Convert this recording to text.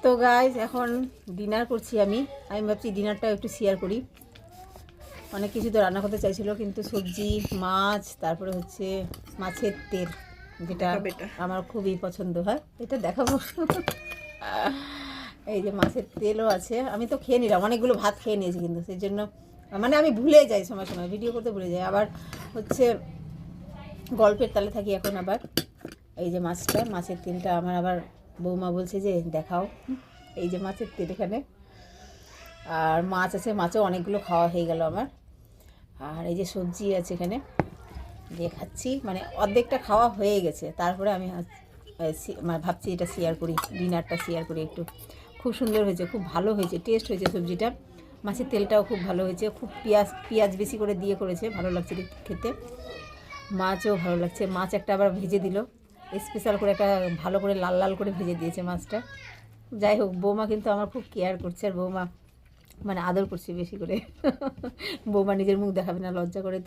তো গাইস এখন ডিনার করছি আমি ভাবছি ডিনারটা একটু শেয়ার করি। অনেক কিছু তো রান্না করতে চাইছিল, কিন্তু সবজি, মাছ, তারপরে হচ্ছে মাছের তেল, যেটা আমার খুবই পছন্দ হয়, এটা দেখাবো। এই যে মাছের তেলও আছে, আমি তো খেয়ে নিলাম, অনেকগুলো ভাত খেয়ে নিয়েছি, কিন্তু সেই জন্য মানে আমি ভুলে যাই, সময় সময় ভিডিও করতে ভুলে যাই, আবার হচ্ছে গল্পের তালে থাকি এখন। আবার এই যে মাছটা, মাছের তেলটা আমার আবার বৌমা বলছে যে দেখাও, এই যে মাছের তেল এখানে, আর মাছ আছে, মাছও অনেকগুলো খাওয়া হয়ে গেল আমার। আর এই যে সবজি আছে এখানে, দিয়ে খাচ্ছি, মানে অর্ধেকটা খাওয়া হয়ে গেছে। তারপরে আমি মানে ভাবছি এটা শেয়ার করি, ডিনারটা শেয়ার করি একটু। খুব সুন্দর হয়েছে, খুব ভালো হয়েছে, টেস্ট হয়েছে সবজিটা, মাছের তেলটাও খুব ভালো হয়েছে, খুব পেঁয়াজ বেশি করে দিয়ে করেছে, ভালো লাগছে খেতে। মাছও ভালো লাগছে, মাছ একটা আবার ভেজে দিল স্পেশাল করে, একটা ভালো করে লাল লাল করে ভেজে দিয়েছে মাছটা। যাই হোক, বৌমা কিন্তু আমার খুব কেয়ার করছে, আর বৌমা মানে আদর করছে বেশি করে। বৌমা নিজের মুখ দেখাবে না, লজ্জা করে তো।